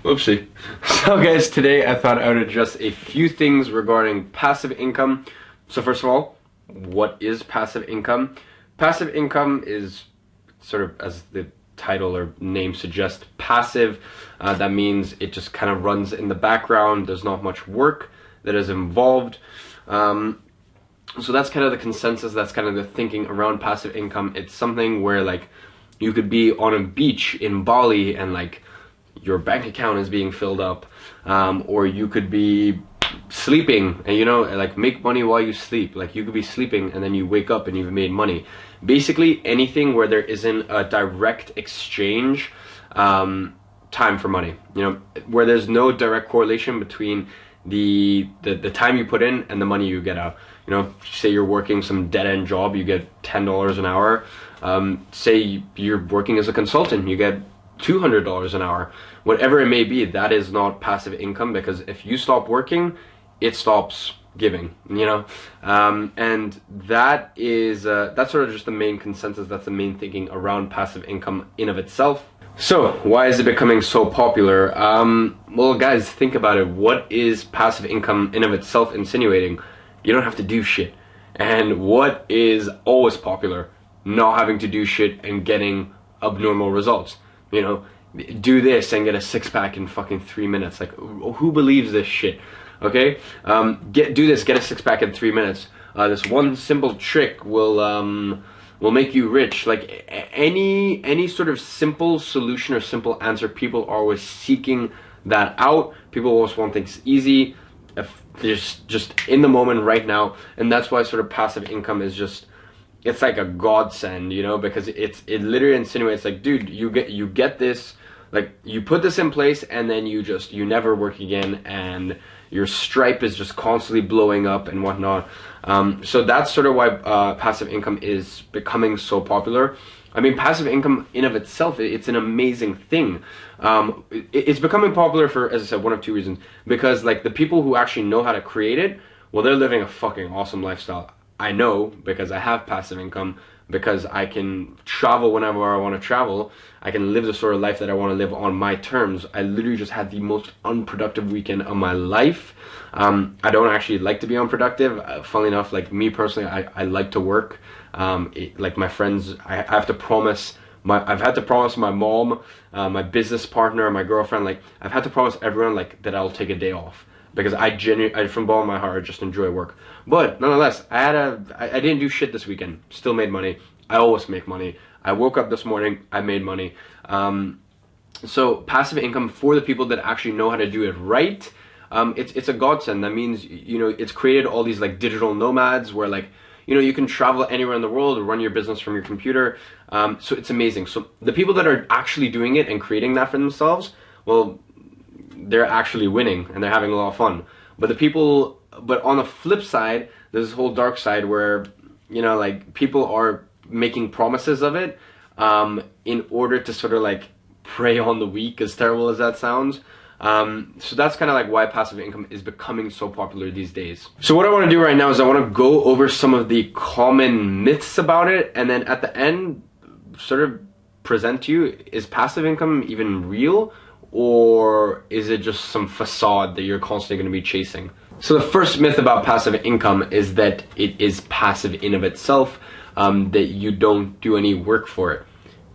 Whoopsie. So guys, today I thought I would address a few things regarding passive income. So first of all, what is passive income? Passive income is sort of, as the title or name suggests, passive. That means it just kind of runs in the background. There's not much work that is involved. So that's kind of the consensus. That's kind of the thinking around passive income. It's something where like you could be on a beach in Bali and like your bank account is being filled up, or you could be sleeping and like make money while you sleep. Like you could be sleeping and then you wake up and you've made money. Basically anything where there isn't a direct exchange, time for money, where there's no direct correlation between the time you put in and the money you get out. Say you're working some dead-end job, you get $10 an hour. Say you're working as a consultant, you get $200 an hour. Whatever it may be, that is not passive income, because if you stop working, it stops giving, and that is that's sort of just the main consensus. That's the main thinking around passive income in of itself. So why is it becoming so popular? Well guys, think about it. What is passive income in of itself insinuating? You don't have to do shit. And what is always popular? Not having to do shit and getting abnormal results. Do this and get a six-pack in fucking 3 minutes. Like, who believes this shit? Okay? Do this, get a six-pack in 3 minutes. This one simple trick will make you rich. Like, any sort of simple solution or simple answer, people are always seeking that out. People always want things easy, if just in the moment right now. And that's why sort of passive income is just, it's like a godsend, because it literally insinuates like, dude, you get this, like you put this in place and then you never work again, and your Stripe is just constantly blowing up and whatnot. So that's sort of why passive income is becoming so popular. I mean, passive income in of itself, it's an amazing thing. It's becoming popular for, as I said, one of two reasons. Because like the people who actually know how to create it, well, they're living a fucking awesome lifestyle. I know, because I have passive income, because I can travel whenever I want to travel. I can live the sort of life that I want to live on my terms. I literally just had the most unproductive weekend of my life. I don't actually like to be unproductive. Funnily enough, like me personally, I like to work. Like my friends, I've had to promise my mom, my business partner, my girlfriend, like I've had to promise everyone like that I'll take a day off. Because I from the bottom of my heart, I just enjoy work. But nonetheless, I didn't do shit this weekend. Still made money. I always make money. I woke up this morning, I made money. So passive income, for the people that actually know how to do it right, it's a godsend. That means, it's created all these like digital nomads where like, you can travel anywhere in the world, run your business from your computer. So it's amazing. So the people that are actually doing it and creating that for themselves, well, they're actually winning and they're having a lot of fun. But on the flip side, there's this whole dark side where, like people are making promises of it, in order to sort of like prey on the weak, as terrible as that sounds. So that's kind of like why passive income is becoming so popular these days. So what I want to do right now is I want to go over some of the common myths about it, and then at the end sort of present to you, is passive income even real? Or is it just some facade that you're constantly going to be chasing? So the first myth about passive income is that it is passive in of itself, that you don't do any work for it.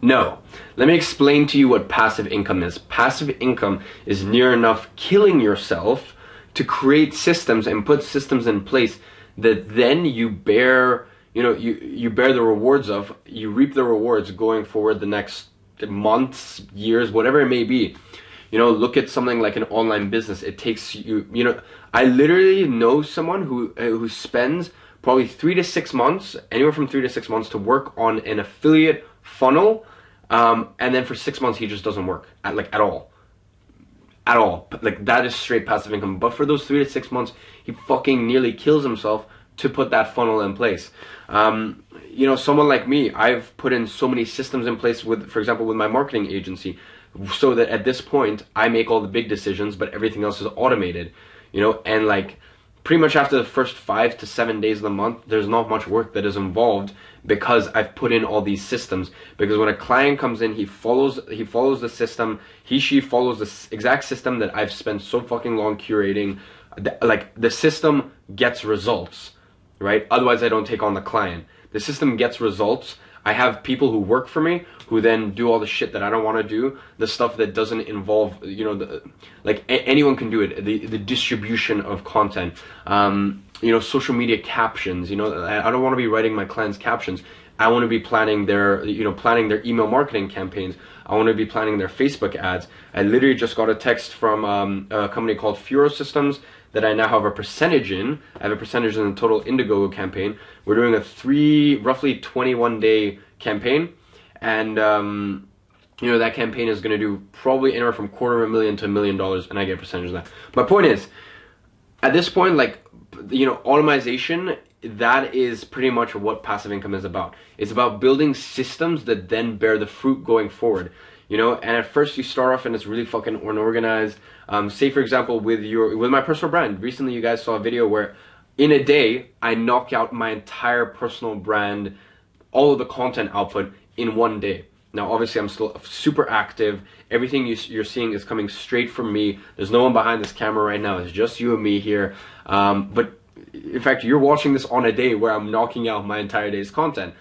No. Let me explain to you what passive income is. Passive income is near enough killing yourself to create systems and put systems in place that then you bear, you bear the rewards of, you reap the rewards going forward the next months, years, whatever it may be. Look at something like an online business. It takes you, I literally know someone who spends probably 3 to 6 months, anywhere from 3 to 6 months, to work on an affiliate funnel, and then for 6 months he just doesn't work at all. Like that is straight passive income. But for those 3 to 6 months, he fucking nearly kills himself to put that funnel in place. Someone like me, I've put in so many systems in place with, for example, with my marketing agency, so that at this point I make all the big decisions, but everything else is automated, and like pretty much after the first 5 to 7 days of the month, there's not much work that is involved because I've put in all these systems. Because when a client comes in, he follows the system. She follows the exact system that I've spent so fucking long curating. Like, the system gets results, right? Otherwise, I don't take on the client. The system gets results. I have people who work for me who then do all the shit that I don't want to do, the stuff that doesn't involve, you know, anyone can do it. The distribution of content, you know, social media captions. You know, I don't want to be writing my clients' captions. I want to be planning their, you know, planning their email marketing campaigns. I want to be planning their Facebook ads. I literally just got a text from a company called Furo Systems that I now have a percentage in. I have a percentage in the total Indiegogo campaign. We're doing a roughly 21-day campaign, and you know, that campaign is going to do probably anywhere from $250,000 to $1 million, and I get a percentage of that. My point is, at this point, like, you know, automation, that is pretty much what passive income is about. It's about building systems that then bear the fruit going forward. You know, and at first you start off and it's really fucking unorganized. Say for example with my personal brand. Recently you guys saw a video where in a day I knock out my entire personal brand, all of the content output in one day. Now obviously I'm still super active. Everything you're seeing is coming straight from me. There's no one behind this camera right now. It's just you and me here. But in fact, you're watching this on a day where I'm knocking out my entire day's content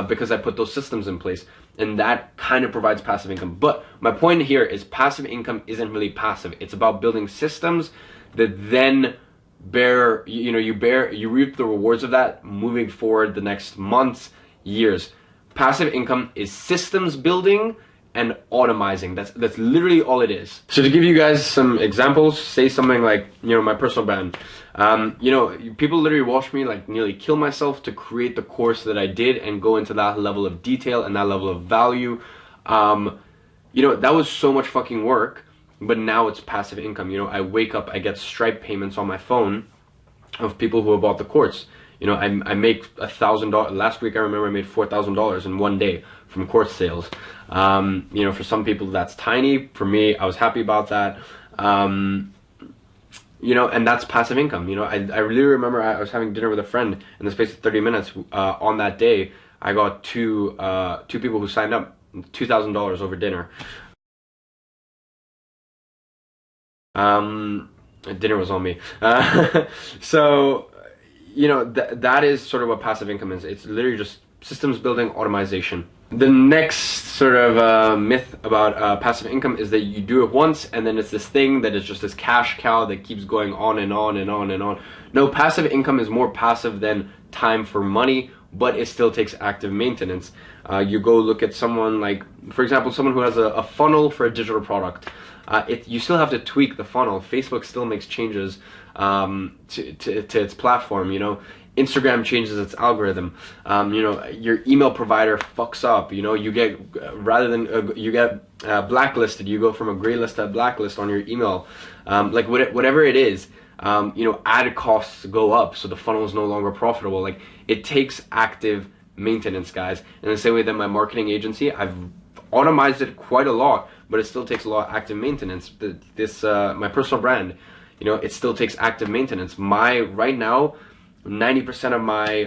because I put those systems in place. And that kind of provides passive income. But my point here is passive income isn't really passive. It's about building systems that then bear, you reap the rewards of that moving forward the next months, years. Passive income is systems building and automizing. That's literally all it is. So to give you guys some examples, say something like, you know, my personal brand. You know, people literally watch me like nearly kill myself to create the course that I did and go into that level of detail and that level of value. You know, that was so much fucking work, but now it's passive income. You know, I wake up, I get Stripe payments on my phone of people who have bought the course. You know, I make $1,000. Last week I remember I made $4,000 in one day from course sales. You know, for some people that's tiny. For me, I was happy about that. You know, and that's passive income. You know, I really remember I was having dinner with a friend in the space of 30 minutes. On that day, I got two people who signed up, $2,000 over dinner. Dinner was on me. So, you know, that is sort of what passive income is. It's literally just systems building, automation. The next sort of myth about passive income is that you do it once and then it's this thing that is just this cash cow that keeps going on and on and on and on. No, passive income is more passive than time for money, but it still takes active maintenance. You go look at someone like, for example, someone who has a funnel for a digital product. You still have to tweak the funnel. Facebook still makes changes to its platform, you know. Instagram changes its algorithm. You know, your email provider fucks up. You know, you get rather than you get blacklisted, you go from a gray list to a blacklist on your email. Like whatever it is, you know, ad costs go up, so the funnel is no longer profitable. Like, it takes active maintenance, guys. In the same way that my marketing agency, I've automized it quite a lot, but it still takes a lot of active maintenance. My personal brand, you know, it still takes active maintenance. Right now, 90% of my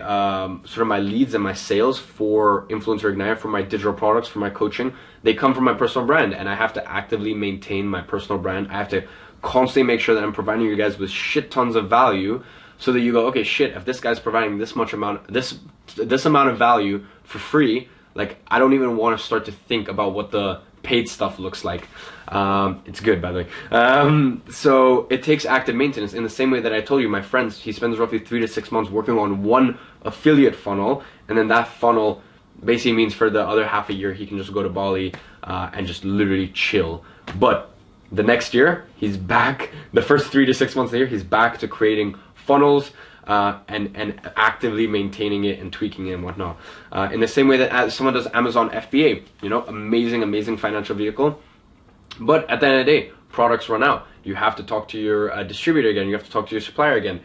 sort of my leads and my sales for Influencer Ignite, for my digital products, for my coaching, they come from my personal brand, and I have to actively maintain my personal brand. I have to constantly make sure that I'm providing you guys with shit tons of value, so that you go, okay, shit, if this guy's providing this amount of value for free, like, I don't even want to start to think about what the paid stuff looks like. It's good, by the way. So it takes active maintenance. In the same way that I told you, my friend, he spends roughly 3 to 6 months working on one affiliate funnel, and then that funnel basically means for the other half a year he can just go to Bali and just literally chill. But the next year he's back. The first 3 to 6 months of the year, he's back to creating funnels and actively maintaining it and tweaking it and whatnot. In the same way that someone does Amazon FBA, you know, amazing financial vehicle. But at the end of the day, products run out. You have to talk to your distributor again. You have to talk to your supplier again.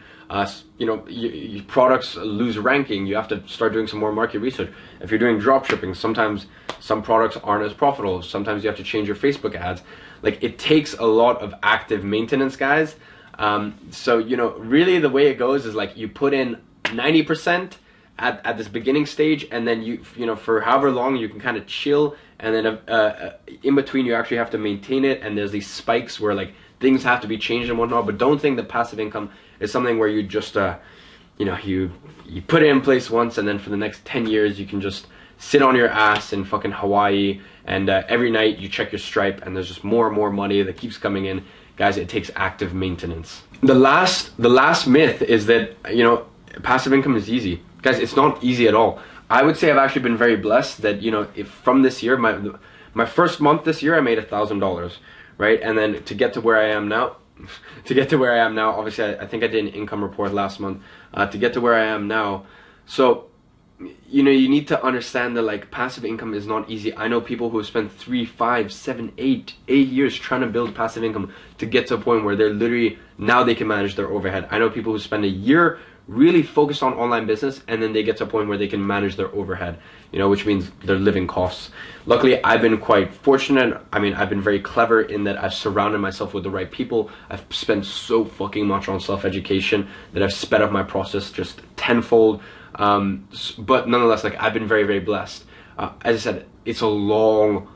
You know, your products lose ranking. You have to start doing some more market research. If you're doing drop shipping, sometimes some products aren't as profitable. Sometimes you have to change your Facebook ads. Like, it takes a lot of active maintenance, guys. So, you know, really the way it goes is like you put in 90% at this beginning stage, and then you know, for however long you can kind of chill, and then in between you actually have to maintain it, and there's these spikes where like things have to be changed and whatnot. But don't think that passive income is something where you just you know, you put it in place once, and then for the next 10 years you can just sit on your ass in fucking Hawaii, and every night you check your Stripe and there's just more and more money that keeps coming in. Guys, it takes active maintenance. The last myth is that, you know, passive income is easy. Guys, it's not easy at all. I would say I've actually been very blessed that, you know, if from this year, my first month this year, I made $1,000, right? And then to get to where I am now, obviously I think I did an income report last month, to get to where I am now. So, you know, you need to understand that like passive income is not easy. I know people who have spent 3, 5, 7, 8 years trying to build passive income to get to a point where they're literally, now they can manage their overhead. I know people who spend a year really focused on online business, and then they get to a point where they can manage their overhead, you know, which means their living costs. Luckily, I've been quite fortunate. I mean, I've been very clever in that I've surrounded myself with the right people. I've spent so fucking much on self-education that I've sped up my process just tenfold. But nonetheless, like, I've been very, very blessed. As I said, it's a long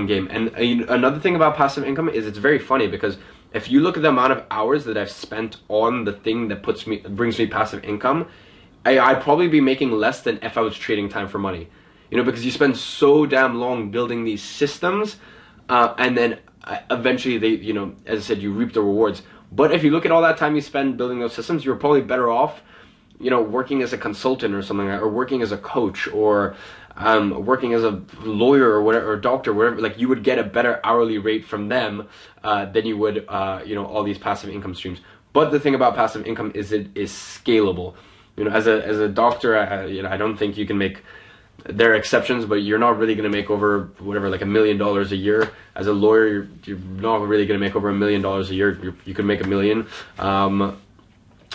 game. And another thing about passive income is it's very funny, because if you look at the amount of hours that I've spent on the thing that brings me passive income, I'd probably be making less than if I was trading time for money. You know, because you spend so damn long building these systems, and then eventually they, you know, as I said, you reap the rewards. But if you look at all that time you spend building those systems, you're probably better off, you know, working as a consultant or something, or working as a coach, or working as a lawyer or whatever, or doctor, whatever. Like, you would get a better hourly rate from them than you would, you know, all these passive income streams. But the thing about passive income is it is scalable. You know, as a doctor, you know, I don't think you can make. There are exceptions, but you're not really going to make over whatever, like $1 million a year. As a lawyer, you're not really going to make over $1 million a year. You could make $1 million.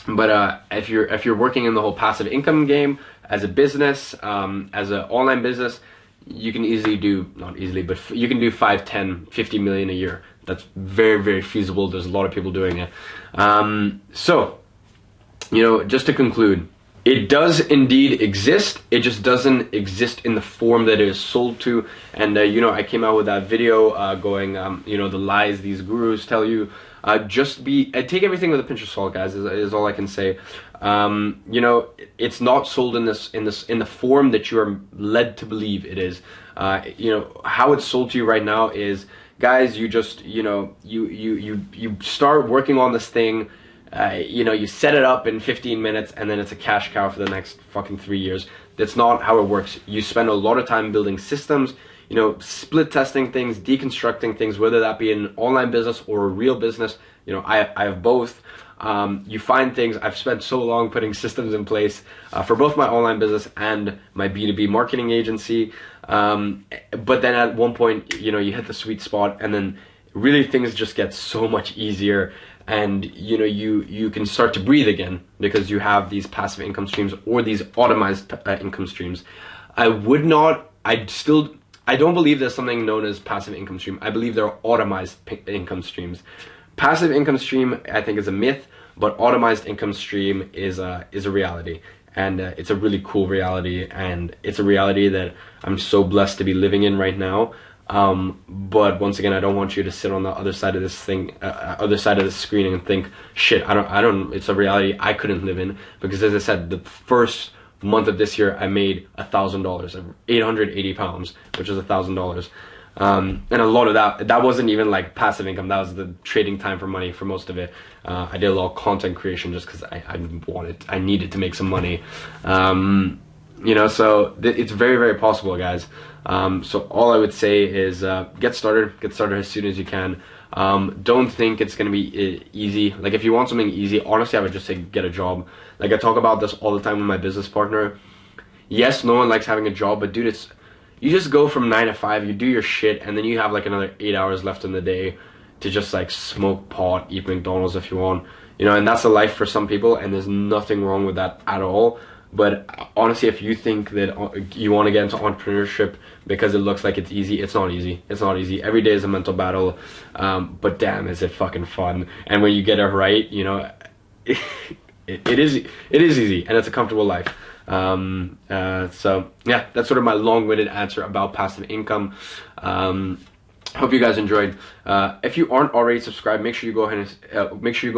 But if you're working in the whole passive income game as a business, as an online business, you can easily do, not easily, but you can do 5, 10, 50 million a year. That's very, very feasible. There's a lot of people doing it. So, you know, just to conclude, it does indeed exist. It just doesn't exist in the form that it is sold to. And, you know, I came out with that video going, you know, the lies these gurus tell you. Take everything with a pinch of salt, guys, is all I can say. You know, it's not sold in the form that you are led to believe it is. You know, how it's sold to you right now is, guys, you just, you know, you start working on this thing. You know, you set it up in 15 minutes, and then it's a cash cow for the next fucking 3 years. That's not how it works. You spend a lot of time building systems, you know, split testing things, deconstructing things, whether that be an online business or a real business. You know, I have both. You find things. I've spent so long putting systems in place for both my online business and my B2B marketing agency. But then at one point, you know, you hit the sweet spot, and then really things just get so much easier. And, you know, you can start to breathe again because you have these passive income streams or these automized income streams. I don't believe there's something known as passive income stream. I believe there are automized income streams. Passive income stream, I think, is a myth, but automized income stream is a reality. And it's a really cool reality, and it's a reality that I'm so blessed to be living in right now. But once again, I don't want you to sit on the other side of this thing, other side of the screen, and think, shit, it's a reality I couldn't live in. Because as I said, the first month of this year, I made $1,000, 880 pounds, which is $1,000. And a lot of that wasn't even like passive income. That was the trading time for money for most of it. I did a lot of content creation just because I needed to make some money. You know, so it's very, very possible, guys. So all I would say is get started as soon as you can. Don't think it's going to be easy. Like, if you want something easy, honestly, I would just say get a job. Like, I talk about this all the time with my business partner. Yes, no one likes having a job, but dude, you just go from 9 to 5, you do your shit, and then you have like another 8 hours left in the day to just like smoke pot, eat McDonald's if you want. You know, and that's a life for some people, and there's nothing wrong with that at all. But honestly, if you think that you want to get into entrepreneurship because it looks like it's easy, it's not easy. It's not easy. Every day is a mental battle. But damn, is it fucking fun. And when you get it right, you know, it is easy, and it's a comfortable life. So yeah, that's sort of my long-winded answer about passive income. Hope you guys enjoyed. If you aren't already subscribed, make sure you go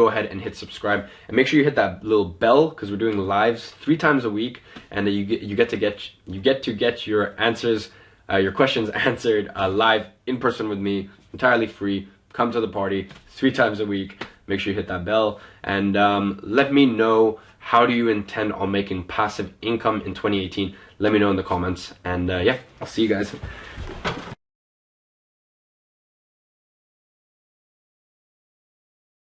ahead and hit subscribe, and make sure you hit that little bell, because we're doing lives 3 times a week, and you get to get your answers, your questions answered live in person with me, entirely free. Come to the party 3 times a week. Make sure you hit that bell, and let me know, how do you intend on making passive income in 2018? Let me know in the comments, and yeah, I'll see you guys.